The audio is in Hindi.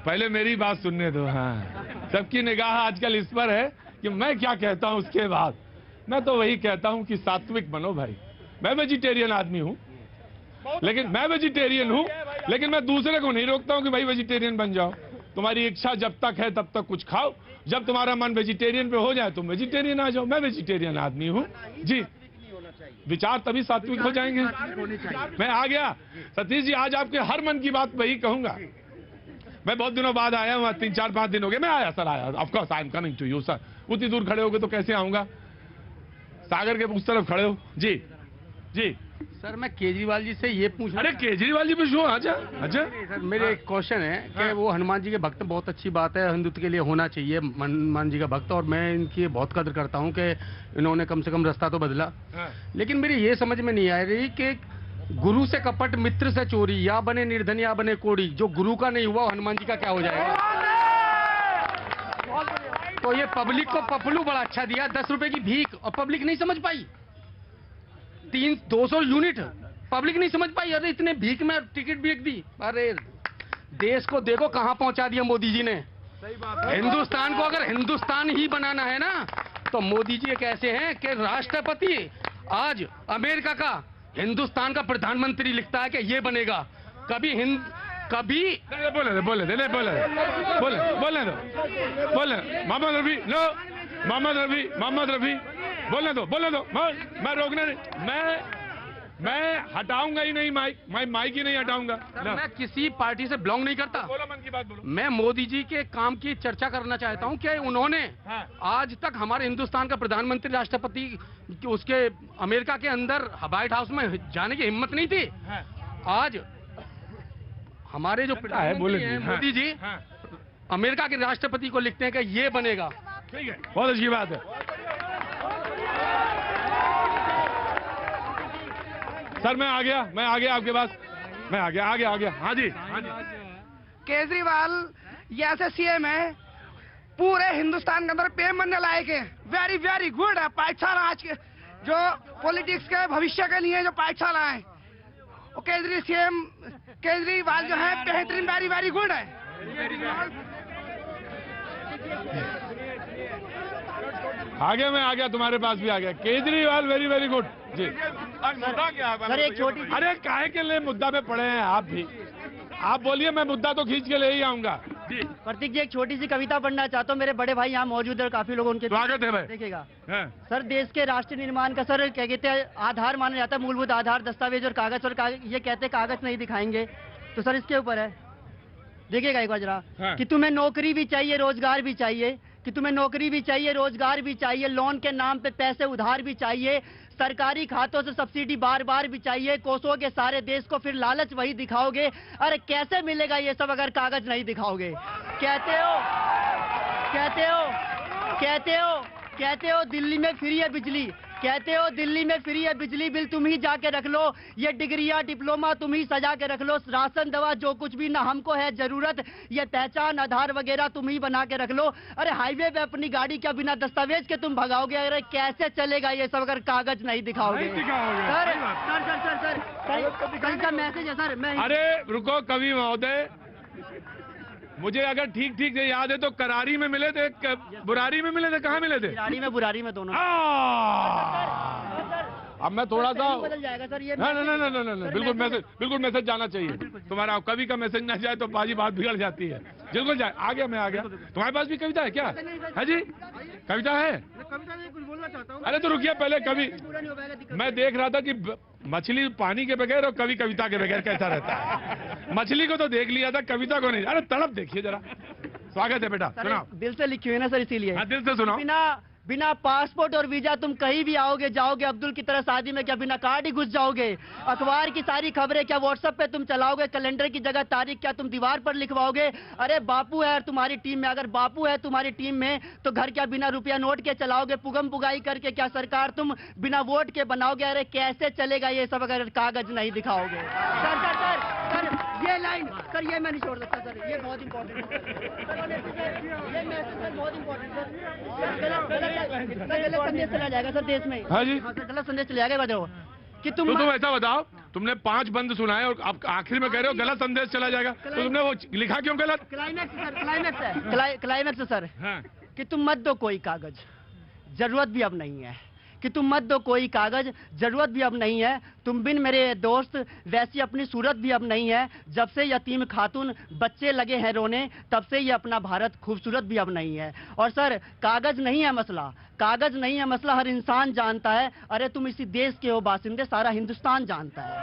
पहले मेरी बात सुनने दो। हाँ, सबकी निगाह आजकल इस पर है कि मैं क्या कहता हूं उसके बाद। मैं तो वही कहता हूं कि सात्विक बनो भाई। मैं वेजिटेरियन आदमी हूं, लेकिन मैं वेजिटेरियन हूं, लेकिन मैं दूसरे को नहीं रोकता हूं कि भाई वेजिटेरियन बन जाओ। तुम्हारी इच्छा जब तक है तब तक कुछ खाओ, जब तुम्हारा मन वेजिटेरियन पे हो जाए तुम वेजिटेरियन आ जाओ। मैं वेजिटेरियन आदमी हूं जी। विचार तभी सात्विक हो जाएंगे। मैं आ गया सतीश जी, आज आपके हर मन की बात वही कहूंगा। मैं बहुत दिनों बाद आया हूँ, 3-4-5 दिन हो गए। मैं आया सर, आया। Of course I am coming to you sir. उतनी दूर खड़े होगे तो कैसे आऊंगा? सागर के उस तरफ खड़े हो जी। जी सर, मैं केजरीवाल जी से ये पूछ। अरे केजरीवाल जी पूछो। अच्छा अच्छा सर, मेरे एक क्वेश्चन है कि वो हनुमान जी के भक्त, बहुत अच्छी बात है, हिंदुत्व के लिए होना चाहिए हनुमान जी का भक्त, और मैं इनकी बहुत कदर करता हूं कि इन्होंने कम से कम रास्ता तो बदला। लेकिन मेरी ये समझ में नहीं आ रही कि गुरु से कपट, मित्र से चोरी, या बने निर्धन या बने कोड़ी, जो गुरु का नहीं हुआ हनुमान जी का क्या हो जाएगा? तो ये पब्लिक को पपलू बड़ा अच्छा दिया, 10 रुपए की भीख, और पब्लिक नहीं समझ पाई। 200 यूनिट पब्लिक नहीं समझ पाई। अरे इतने भीख में टिकट भीख दी। अरे देश को देखो कहां पहुंचा दिया मोदी जी ने। सही बात है। हिंदुस्तान को अगर हिंदुस्तान ही बनाना है ना, तो मोदी जी एक ऐसे हैं कि राष्ट्रपति आज अमेरिका का हिंदुस्तान का प्रधानमंत्री लिखता है कि ये बनेगा। कभी बोले मोहम्मद रफी, नो मोहम्मद रफी बोलने दो। मैं रोकने नहीं, मैं हटाऊंगा ही नहीं माइक ही नहीं हटाऊंगा। मैं किसी पार्टी से बिलोंग नहीं करता। बोलो मन की बात बोलो। मैं मोदी जी के काम की चर्चा करना चाहता हूं कि उन्होंने आज तक हमारे हिंदुस्तान का प्रधानमंत्री, राष्ट्रपति, उसके अमेरिका के अंदर व्हाइट हाउस में जाने की हिम्मत नहीं थी। आज हमारे जो प्रधानमंत्री हैं मोदी जी, अमेरिका के राष्ट्रपति को लिखते हैं कि ये बनेगा। ठीक है, बहुत अच्छी बात है सर। मैं आ गया आपके पास। मैं आ गया। हाँ जी। केजरीवाल ये ऐसे सीएम है, पूरे हिंदुस्तान के अंदर प्रेम बनने लायक है। वेरी वेरी गुड है। पाठशाला आज के जो पॉलिटिक्स के भविष्य के लिए जो पाठशाला है, वो केजरीवाल जो है बेहतरीन, वेरी वेरी गुड है। मैं आ गया तुम्हारे पास भी आ गया। केजरीवाल वेरी वेरी गुड जी। मुद्दा क्या है सर? एक छोटी, अरे काहे के लिए मुद्दा पे पड़े हैं आप भी? आप बोलिए, मैं मुद्दा तो खींच के ले ही आऊंगा जी। प्रतीक जी, एक छोटी सी कविता पढ़ना चाहता हूँ। मेरे बड़े भाई यहाँ मौजूद है और काफी लोग उनके स्वागत है भाई। देखिएगा सर, देश के राष्ट्रीय निर्माण का सर क्या कहते हैं, आधार माना जाता है, मूलभूत आधार दस्तावेज और कागज। और ये कहते हैं कागज नहीं दिखाएंगे, तो सर इसके ऊपर है, देखिएगा एक बार जरा। कि तुम्हें नौकरी भी चाहिए, रोजगार भी चाहिए, कि तुम्हें नौकरी भी चाहिए, रोजगार भी चाहिए, लोन के नाम पे पैसे उधार भी चाहिए, सरकारी खातों से सब्सिडी बार बार भी चाहिए, कोसोगे सारे देश को, फिर लालच वही दिखाओगे। अरे कैसे मिलेगा ये सब अगर कागज नहीं दिखाओगे? कहते हो दिल्ली में फ्री है बिजली, कहते हो दिल्ली में फ्री है बिजली, बिल तुम ही जाके रख लो, ये डिग्रियां डिप्लोमा तुम ही सजा के रख लो, राशन दवा जो कुछ भी ना हमको है जरूरत, ये पहचान आधार वगैरह तुम ही बना के रख लो। अरे हाईवे पे अपनी गाड़ी क्या बिना दस्तावेज के तुम भगाओगे? अरे कैसे चलेगा ये सब अगर कागज नहीं दिखाओगे? सर का मैसेज है सर। मैं अरे रुको कवि महोदय, मुझे अगर ठीक ठीक से याद है तो करारी में मिले थे, बुरारी में मिले थे, कहाँ मिले थे? बुरारी में दोनों। अब मैं थोड़ा सा बदल जाएगा सर ये। नहीं, बिल्कुल मैसेज जाना चाहिए तुम्हारा। कवि का मैसेज ना जाए तो बाजी बात बिगड़ जाती है। बिल्कुल जाए। आ गया, मैं आ गया। तुम्हारे पास भी कविता है क्या? है जी, कविता है? कुछ बोलना चाहता हूँ। अरे तो रुकिए पहले, कवि मैं देख रहा था कि मछली पानी के बगैर और कवि कविता के बगैर कैसा रहता है। मछली को तो देख लिया था, कविता को नहीं। अरे तड़प देखिए जरा। स्वागत है बेटा, सुनाओ। दिल से लिखी हुई ना सर, इसीलिए। हाँ, दिल से सुनाओ। बिना पासपोर्ट और वीजा तुम कहीं भी आओगे जाओगे, अब्दुल की तरह शादी में क्या बिना कार्ड ही घुस जाओगे? अखबार की सारी खबरें क्या व्हाट्सएप पे तुम चलाओगे? कैलेंडर की जगह तारीख क्या तुम दीवार पर लिखवाओगे? अरे बापू है तुम्हारी टीम में, अगर बापू है तुम्हारी टीम में तो घर क्या बिना रुपया नोट के चलाओगे? पुगम पुगाई करके क्या सरकार तुम बिना वोट के बनाओगे? अरे कैसे चलेगा ये सब अगर कागज नहीं दिखाओगे? सर ये लाइन सर, ये मैं नहीं छोड़ सकता सर, ये बहुत इंपॉर्टेंट है। ये मैसेज बहुत इंपॉर्टेंट है। गलत संदेश चला जाएगा सर देश में। हाँ जी, हाँ सर, गलत संदेश चला जाएगा। कि तो तुम ऐसा बताओ, तुमने 5 बंद सुनाए और अब आखिर में कह रहे हो गलत संदेश चला जाएगा, तो तुमने वो लिखा क्यों गलत? क्लाइमैक्स सर, क्लाइमैक्स है सर, हाँ। कि तुम मत दो कोई कागज, जरूरत भी अब नहीं है, कि तुम मत दो कोई कागज, जरूरत भी अब नहीं है, तुम बिन मेरे दोस्त, वैसी अपनी सूरत भी अब नहीं है, जब से यतीम खातून बच्चे लगे हैं रोने, तब से ये अपना भारत खूबसूरत भी अब नहीं है। और सर कागज नहीं है मसला, कागज नहीं है मसला, हर इंसान जानता है, अरे तुम इसी देश के हो बासिंदे, सारा हिंदुस्तान जानता है।